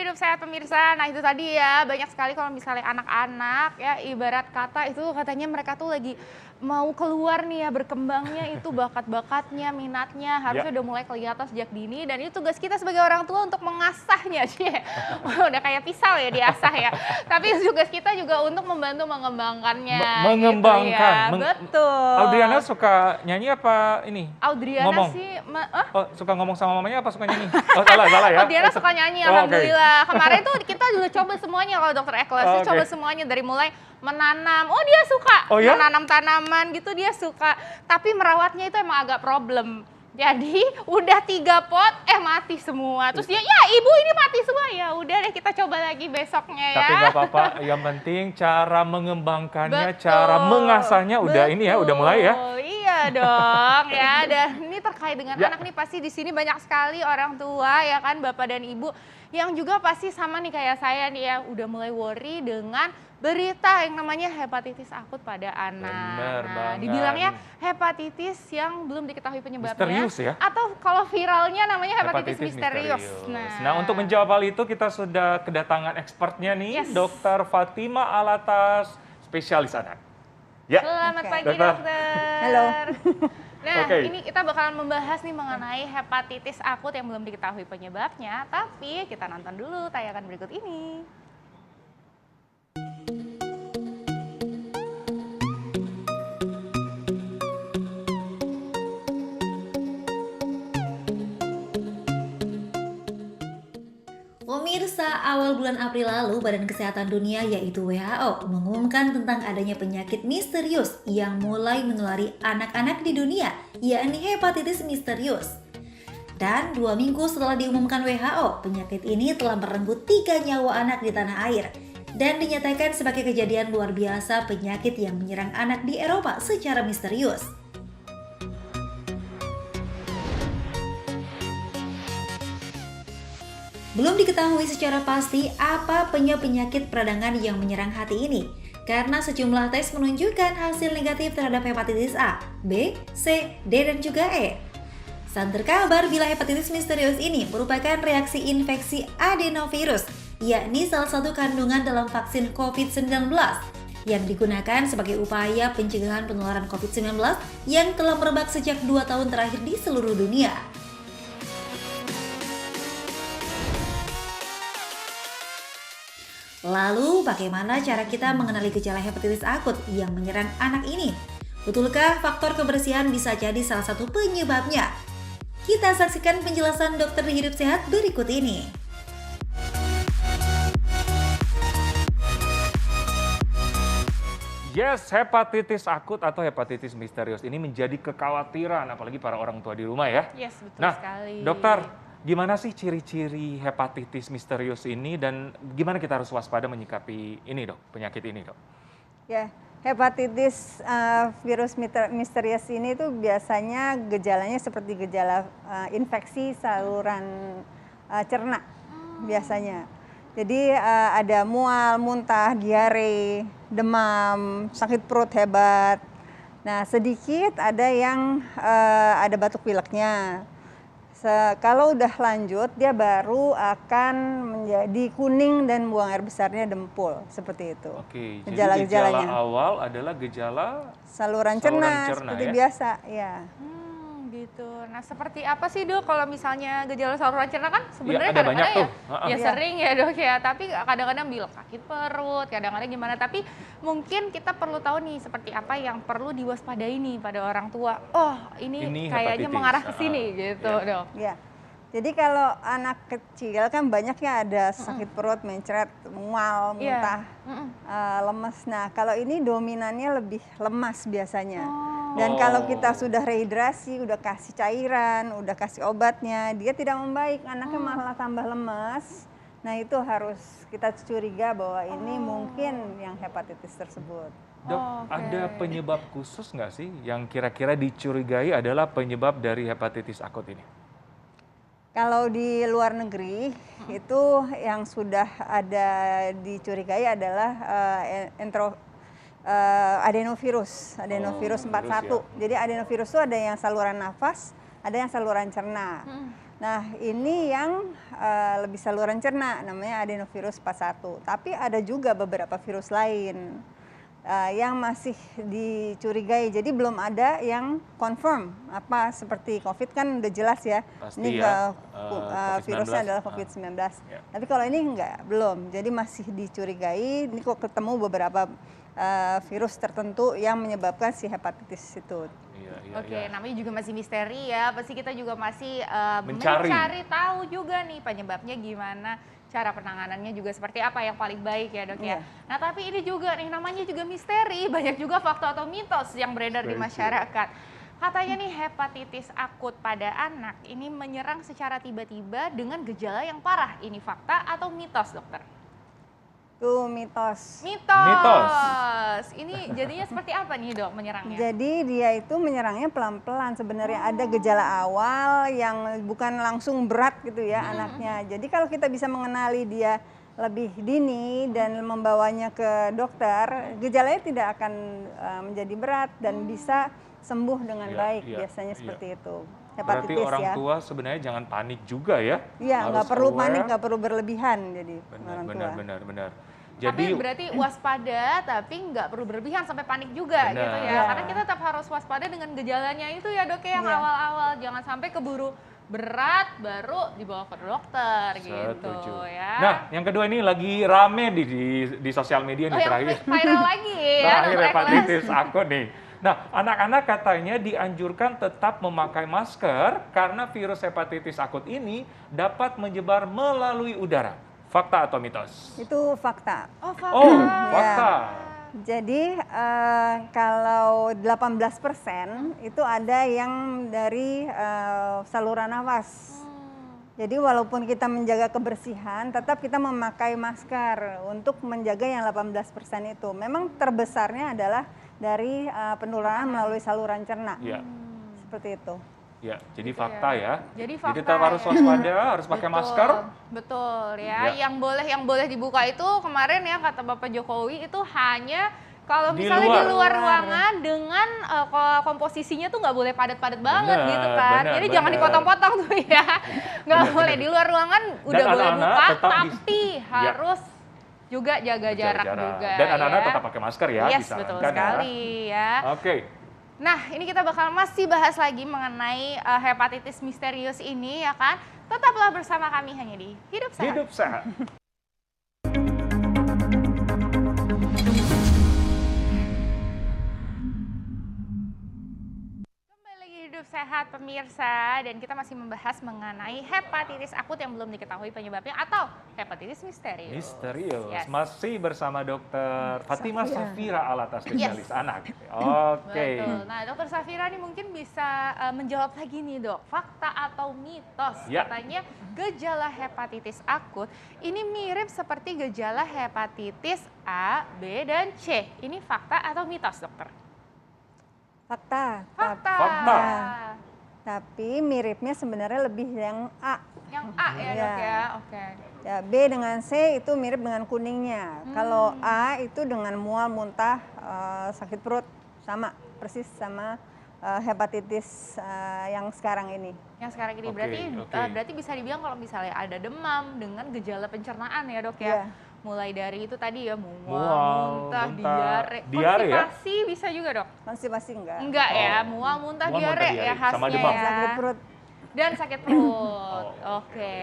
Hidup Sehat pemirsa. Nah itu tadi ya, banyak sekali kalau misalnya anak-anak ya, ibarat kata itu katanya mereka tuh lagi mau keluar nih ya, berkembangnya itu bakat-bakatnya, minatnya harusnya udah mulai kelihatan sejak dini, dan itu tugas kita sebagai orang tua untuk mengasahnya sih. Udah kayak pisau ya diasah ya. Tapi tugas kita juga untuk membantu mengembangkannya. Mengembangkan. Gitu ya. Betul. Audriana suka nyanyi apa ini? Audriana ngomong? sih, Oh, suka ngomong sama mamanya apa suka nyanyi? Oh, salah ya. Audriana suka nyanyi, alhamdulillah. Kemarin tuh kita udah coba semuanya kalau Dokter Eklas, coba semuanya dari mulai menanam. Oh dia suka menanam tanaman gitu, dia suka. Tapi merawatnya itu emang agak problem. Jadi udah 3 pot, mati semua. Terus dia, ya ibu ini mati semua. Ya udah deh kita coba lagi besoknya ya. Tapi nggak apa-apa, yang penting cara mengembangkannya, cara mengasahnya udah ini ya, udah mulai ya. Iya dong ya. Dan ini terkait dengan anak nih, pasti di sini banyak sekali orang tua ya kan, bapak dan ibu yang juga pasti sama nih kayak saya nih ya, udah mulai worry dengan berita yang namanya hepatitis akut pada anak. Bener banget. Dibilangnya hepatitis yang belum diketahui penyebabnya. Misterius ya? Atau kalau viralnya namanya hepatitis misterius. Nah, untuk menjawab hal itu kita sudah kedatangan expertnya nih, Dokter Fatima Alatas, spesialis anak. Ya. Selamat pagi dokter. Halo. Nah, ini kita bakalan membahas nih mengenai hepatitis akut yang belum diketahui penyebabnya, tapi kita nonton dulu tayangan berikut ini. Pemirsa, awal bulan April lalu Badan Kesehatan Dunia yaitu WHO mengumumkan tentang adanya penyakit misterius yang mulai menulari anak-anak di dunia, yakni hepatitis misterius. Dan 2 minggu setelah diumumkan WHO, penyakit ini telah merenggut 3 nyawa anak di tanah air dan dinyatakan sebagai kejadian luar biasa penyakit yang menyerang anak di Eropa secara misterius. Belum diketahui secara pasti apa penyakit peradangan yang menyerang hati ini, karena sejumlah tes menunjukkan hasil negatif terhadap hepatitis A, B, C, D, dan juga E. Sang terkabar bila hepatitis misterius ini merupakan reaksi infeksi adenovirus, yakni salah satu kandungan dalam vaksin COVID-19 yang digunakan sebagai upaya pencegahan penularan COVID-19 yang telah merebak sejak 2 tahun terakhir di seluruh dunia. Lalu, bagaimana cara kita mengenali gejala hepatitis akut yang menyerang anak ini? Betulkah faktor kebersihan bisa jadi salah satu penyebabnya? Kita saksikan penjelasan dokter Hidup Sehat berikut ini. Yes, hepatitis akut atau hepatitis misterius ini menjadi kekhawatiran, apalagi para orang tua di rumah ya. Yes, betul sekali. Dokter, gimana sih ciri-ciri hepatitis misterius ini dan gimana kita harus waspada menyikapi ini dok, penyakit ini dok? Ya, hepatitis virus misterius ini tuh biasanya gejalanya seperti gejala infeksi saluran cerna biasanya. Jadi ada mual, muntah, diare, demam, sakit perut hebat. Nah sedikit ada yang ada batuk pileknya. Kalau udah lanjut, dia baru akan menjadi kuning dan buang air besarnya dempul, seperti itu. Oke, jadi gejala awal adalah gejala saluran cerna seperti ya? Biasa, ya. Gitu. Nah, seperti apa sih dok kalau misalnya gejala saluran cerna kan sebenarnya kadang-kadang ya sering ya dok ya, tapi kadang-kadang bilang sakit perut, kadang-kadang gimana, tapi mungkin kita perlu tahu nih seperti apa yang perlu diwaspadai nih pada orang tua. Oh, ini kayaknya mengarah ke sini gitu dok. Ya. Jadi kalau anak kecil kan banyaknya ada sakit perut, mencret, mual, muntah, lemes. Nah kalau ini dominannya lebih lemas biasanya. Dan kalau kita sudah rehidrasi, udah kasih cairan, udah kasih obatnya, dia tidak membaik, anaknya malah tambah lemas. Nah itu harus kita curiga bahwa ini mungkin yang hepatitis tersebut. Dok, ada penyebab khusus nggak sih yang kira-kira dicurigai adalah penyebab dari hepatitis akut ini? Kalau di luar negeri itu yang sudah ada dicurigai adalah adenovirus 41. Jadi adenovirus itu ada yang saluran nafas, ada yang saluran cerna. Hmm. Nah, ini yang lebih saluran cerna, namanya adenovirus 41. Tapi ada juga beberapa virus lain yang masih dicurigai. Jadi belum ada yang confirm. Apa seperti COVID kan udah jelas ya. Pasti ini ya, virusnya COVID-19. adalah COVID-19. Ya. Tapi kalau ini belum. Jadi masih dicurigai. Ini kok ketemu beberapa virus tertentu yang menyebabkan si hepatitis itu. Oke, namanya juga masih misteri ya. Pasti kita juga masih Mencari tahu juga nih penyebabnya gimana, cara penanganannya juga seperti apa yang paling baik ya dok ya. Iya. Nah tapi ini juga nih namanya juga misteri, banyak juga fakta atau mitos yang beredar di masyarakat. Katanya nih hepatitis akut pada anak ini menyerang secara tiba-tiba dengan gejala yang parah. Ini fakta atau mitos dokter? Itu mitos. Mitos. Ini jadinya seperti apa nih dok menyerangnya? Jadi dia itu menyerangnya pelan-pelan. Sebenarnya ada gejala awal yang bukan langsung berat gitu ya anaknya. Jadi kalau kita bisa mengenali dia lebih dini dan membawanya ke dokter, gejalanya tidak akan menjadi berat dan bisa sembuh dengan baik. Biasanya seperti itu. Berarti Hepatitis orang ya. tua sebenarnya jangan panik juga ya. Iya, nggak Harus perlu aware. panik, nggak perlu berlebihan. Jadi orang tua. Benar. Tapi Jadi berarti waspada, tapi nggak perlu berlebihan sampai panik juga Benar. gitu ya. Iya. Karena kita tetap harus waspada dengan gejalanya itu ya dok ya, yang Iya. awal-awal. Jangan sampai keburu berat baru dibawa ke dokter gitu setuju. ya. Nah, yang kedua ini lagi rame di sosial media nih yang terakhir. viral lagi ya. Terakhir dokter hepatitis akut nih. Nah, anak-anak katanya dianjurkan tetap memakai masker karena virus hepatitis akut ini dapat menyebar melalui udara. Fakta atau mitos? Itu fakta. Oh, fakta. Oh, fakta. Jadi kalau 18% itu ada yang dari saluran nafas. Jadi walaupun kita menjaga kebersihan, tetap kita memakai masker untuk menjaga yang 18% itu. Memang terbesarnya adalah dari penularan melalui saluran cerna. Iya. Seperti itu. Ya, jadi Gitu fakta ya. Jadi fakta tetap harus ya. waspada, harus pakai Betul, masker. Betul ya. Ya. Yang boleh dibuka itu kemarin ya kata Bapak Jokowi itu hanya kalau Di misalnya luar. di luar ruangan dengan komposisinya tuh nggak boleh padat-padat banget Benar, gitu kan. benar, Jadi jangan benar. dipotong-potong tuh ya. Nggak boleh di luar ruangan udah Dan boleh anak-anak buka, tetap tapi harus juga jaga jarak juga. Dan anak-anak ya. tetap pakai masker ya. Yes, betul disarankan sekali ya. Oke. Nah, ini kita bakal masih bahas lagi mengenai hepatitis misterius ini ya kan. Tetaplah bersama kami hanya di Hidup Sehat. Hidup sehat. Kembali lagi Hidup Sehat pemirsa, dan kita masih membahas mengenai hepatitis akut yang belum diketahui penyebabnya atau hepatitis misterius. Misterius. Yes. Masih bersama Dokter Fatimah Safira Alatas, spesialis Yes. anak. Oke. Betul. Nah, Dokter Safira nih mungkin bisa menjawab lagi nih dok, fakta atau mitos. Ya. Katanya gejala hepatitis akut ini mirip seperti gejala hepatitis A, B, dan C. Ini fakta atau mitos dokter? Fakta. Fakta. Fakta. Tapi miripnya sebenarnya lebih yang A. Yang A ya dok Ya. ya, oke. Ya, B dengan C itu mirip dengan kuningnya. Kalau A itu dengan mual, muntah, sakit perut, sama persis sama hepatitis yang sekarang ini. Yang sekarang ini Oke, berarti oke. bisa dibilang kalau misalnya ada demam dengan gejala pencernaan ya dok ya. Iya. Mulai dari itu tadi ya mual, Muntah, diare, diare ya? konstipasi bisa juga dok? Pasti enggak. Enggak ya, Oh. mual, muntah, Mual, diare muntah, ya diare. khasnya Sama demam. ya. Sakit perut. Dan sakit perut. Oke.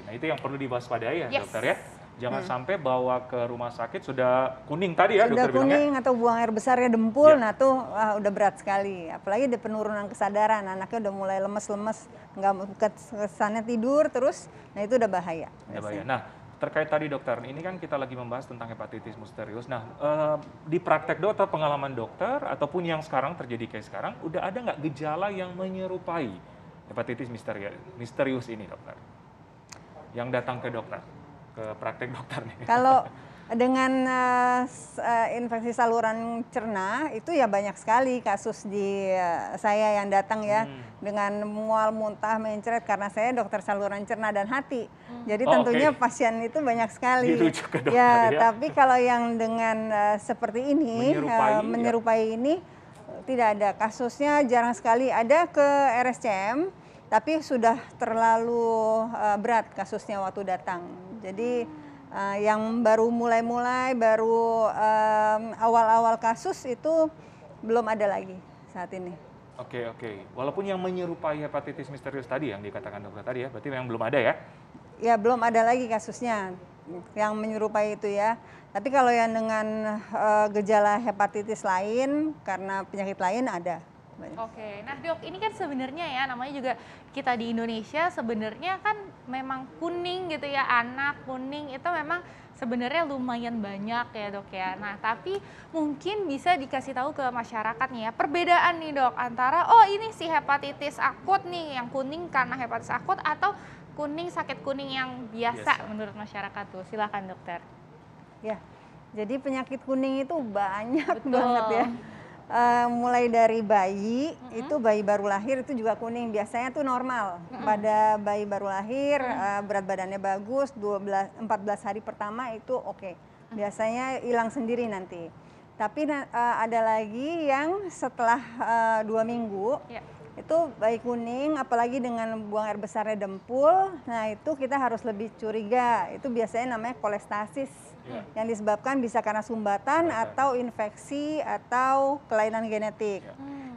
Nah, itu yang perlu diwaspadai ya, Yes. dokter ya. Jangan sampai bawa ke rumah sakit sudah kuning tadi ya, Sudah dokter bilangnya. kuning atau buang air besarnya dempul, Ya. nah tuh udah berat sekali. Apalagi ada penurunan kesadaran, anaknya udah mulai lemes-lemes, nggak kesannya tidur terus, nah itu udah bahaya. Ya, bahaya. Nah, terkait tadi dokter, ini kan kita lagi membahas tentang hepatitis misterius. Nah, di praktek dokter, pengalaman dokter, ataupun yang sekarang terjadi kayak sekarang, udah ada nggak gejala yang menyerupai hepatitis misterius ini dokter? Yang datang ke dokter, ke praktek dokter nih. Kalau dengan infeksi saluran cerna itu ya banyak sekali kasus di saya yang datang ya dengan mual, muntah, mencret karena saya dokter saluran cerna dan hati. Jadi Oh, tentunya oke. pasien itu banyak sekali. Dirujuk ke dokter, ya, ya. tapi kalau yang dengan seperti ini Menyerupai, menyerupai ini tidak ada. Kasusnya jarang sekali ada ke RSCM, tapi sudah terlalu berat kasusnya waktu datang. Jadi yang baru mulai-mulai, baru awal-awal kasus itu belum ada lagi saat ini. Oke. Walaupun yang menyerupai hepatitis misterius tadi yang dikatakan dokter tadi ya, berarti memang belum ada ya? Ya belum ada lagi kasusnya yang menyerupai itu ya. Tapi kalau yang dengan gejala hepatitis lain karena penyakit lain ada. Oke, nah dok, ini kan sebenarnya ya namanya juga kita di Indonesia sebenarnya kan memang kuning gitu ya, anak kuning itu memang sebenarnya lumayan banyak ya dok ya. Nah tapi mungkin bisa dikasih tahu ke masyarakat nih ya, perbedaan nih dok antara oh ini si hepatitis akut nih yang kuning karena hepatitis akut atau kuning sakit kuning yang biasa. Menurut masyarakat tuh. Silakan dokter. Ya, jadi penyakit kuning itu banyak Betul. banget ya. Mulai dari bayi, itu bayi baru lahir itu juga kuning. Biasanya tuh normal. Pada bayi baru lahir, berat badannya bagus, 14 hari pertama itu oke. Biasanya hilang sendiri nanti. Tapi ada lagi yang setelah 2 minggu, itu bayi kuning, apalagi dengan buang air besarnya dempul, nah itu kita harus lebih curiga. Itu biasanya namanya kolestasis, yang disebabkan bisa karena sumbatan atau infeksi atau kelainan genetik.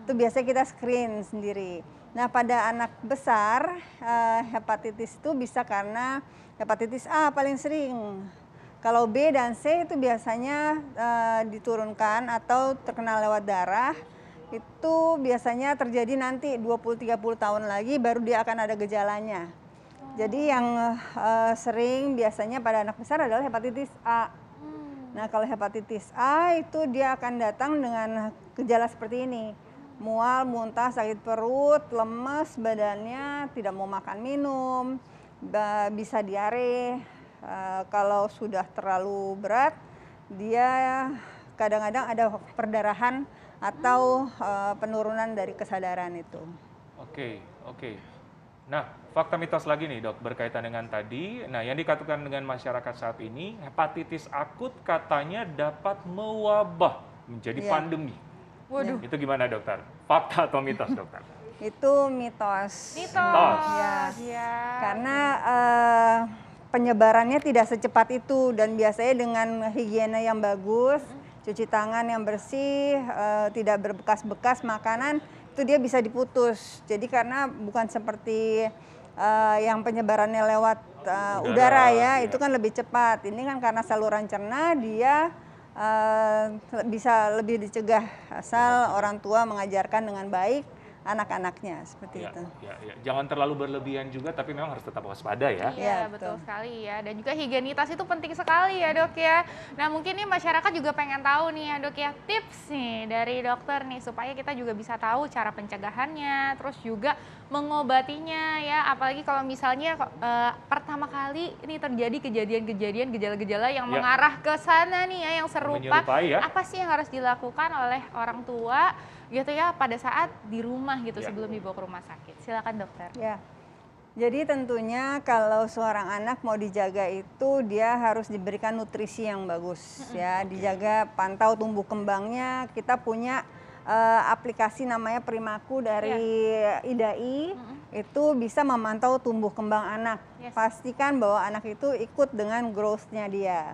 Itu biasanya kita screen sendiri. Nah pada anak besar, hepatitis itu bisa karena hepatitis A paling sering. Kalau B dan C itu biasanya diturunkan atau terkena lewat darah. Itu biasanya terjadi nanti 20-30 tahun lagi baru dia akan ada gejalanya. Jadi yang sering biasanya pada anak besar adalah hepatitis A. Nah kalau hepatitis A itu dia akan datang dengan gejala seperti ini. Mual, muntah, sakit perut, lemes badannya, tidak mau makan minum, bisa diare. Kalau sudah terlalu berat, dia kadang-kadang ada perdarahan atau penurunan dari kesadaran itu. Oke. Nah, fakta mitos lagi nih dok, berkaitan dengan tadi. Nah, yang dikatakan dengan masyarakat saat ini, hepatitis akut katanya dapat mewabah menjadi pandemi. Waduh. Itu gimana dokter? Fakta atau mitos dokter? Itu mitos. Mitos. Ya. Karena penyebarannya tidak secepat itu dan biasanya dengan higiena yang bagus, cuci tangan yang bersih, tidak berbekas-bekas makanan, itu dia bisa diputus. Jadi karena bukan seperti yang penyebarannya lewat udara ya, itu kan lebih cepat. Ini kan karena saluran cerna dia bisa lebih dicegah asal orang tua mengajarkan dengan baik anak-anaknya seperti itu. Jangan terlalu berlebihan juga, tapi memang harus tetap waspada ya. Iya, betul sekali ya. Dan juga higienitas itu penting sekali ya dok ya. Nah mungkin nih masyarakat juga pengen tahu nih ya dok ya, tips nih dari dokter nih supaya kita juga bisa tahu cara pencegahannya, terus juga mengobatinya ya. Apalagi kalau misalnya pertama kali ini terjadi kejadian-kejadian gejala-gejala yang mengarah ke sana nih ya, yang serupa. Apa sih yang harus dilakukan oleh orang tua gitu ya pada saat di rumah gitu sebelum dibawa ke rumah sakit. Silakan dokter. Ya. Jadi tentunya kalau seorang anak mau dijaga itu dia harus diberikan nutrisi yang bagus ya, dijaga pantau tumbuh kembangnya. Kita punya aplikasi namanya Primaku dari IDAI, itu bisa memantau tumbuh kembang anak. Pastikan bahwa anak itu ikut dengan growth-nya dia.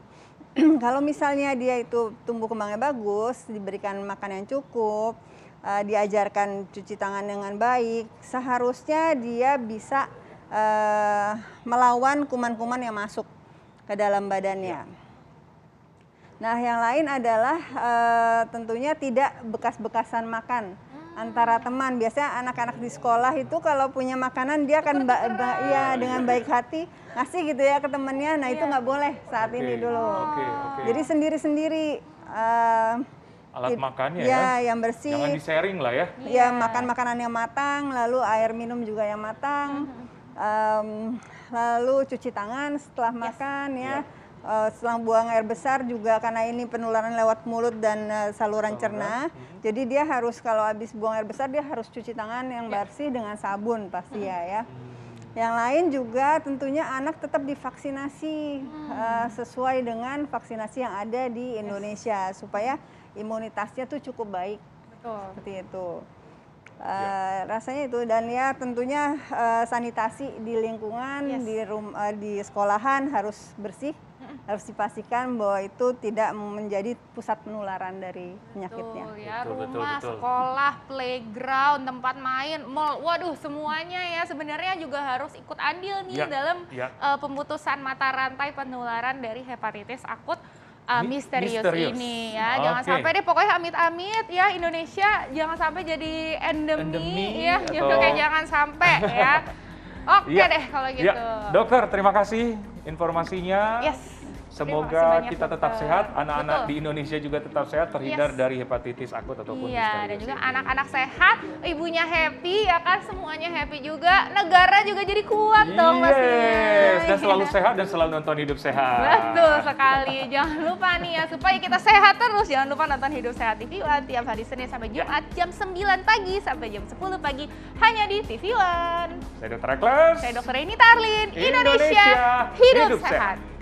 Kalau misalnya dia itu tumbuh kembangnya bagus, diberikan makan yang cukup, diajarkan cuci tangan dengan baik, seharusnya dia bisa melawan kuman-kuman yang masuk ke dalam badannya. Nah, yang lain adalah tentunya tidak bekas-bekasan makan antara teman. Biasanya anak-anak di sekolah itu kalau punya makanan dia akan dengan baik hati ngasih gitu ya ke temannya. Nah, itu nggak boleh saat ini dulu. Jadi sendiri-sendiri. Alat makannya yang bersih. Jangan di-sharing lah ya. Ya, makan makanan yang matang, lalu air minum juga yang matang. Lalu cuci tangan setelah makan ya. Setelah buang air besar juga karena ini penularan lewat mulut dan saluran cerna. Jadi dia harus kalau habis buang air besar dia harus cuci tangan yang bersih dengan sabun pasti ya. Yang lain juga tentunya anak tetap divaksinasi sesuai dengan vaksinasi yang ada di Indonesia supaya imunitasnya tuh cukup baik Betul. Seperti itu. Rasanya itu, dan ya tentunya sanitasi di lingkungan, di sekolahan harus bersih, harus dipastikan bahwa itu tidak menjadi pusat penularan dari penyakitnya. Betul ya, Betul, rumah, betul. sekolah, playground, tempat main, mall, waduh semuanya ya sebenarnya juga harus ikut andil nih dalam pemutusan mata rantai penularan dari hepatitis akut misterius ini ya. Jangan sampai deh, pokoknya amit-amit ya Indonesia jangan sampai jadi endemi ya, kayak jangan sampai ya. Oke deh kalau gitu. Dokter, terima kasih informasinya. Semoga banyak, kita tetap dokter. sehat, anak-anak di Indonesia juga tetap sehat, terhindar dari hepatitis akut ataupun misterius. Dan juga anak-anak sehat, ibunya happy ya kan, semuanya happy juga, negara juga jadi kuat dong pastinya. Dan selalu sehat dan selalu nonton Hidup Sehat. Betul sekali, jangan lupa nih ya, supaya kita sehat terus, jangan lupa nonton Hidup Sehat TV One tiap hari Senin sampai Jumat jam 9 pagi sampai jam 10 pagi hanya di TV One. Saya Dr. Ekles. Saya Dr. Rini Tarlin, Indonesia hidup sehat.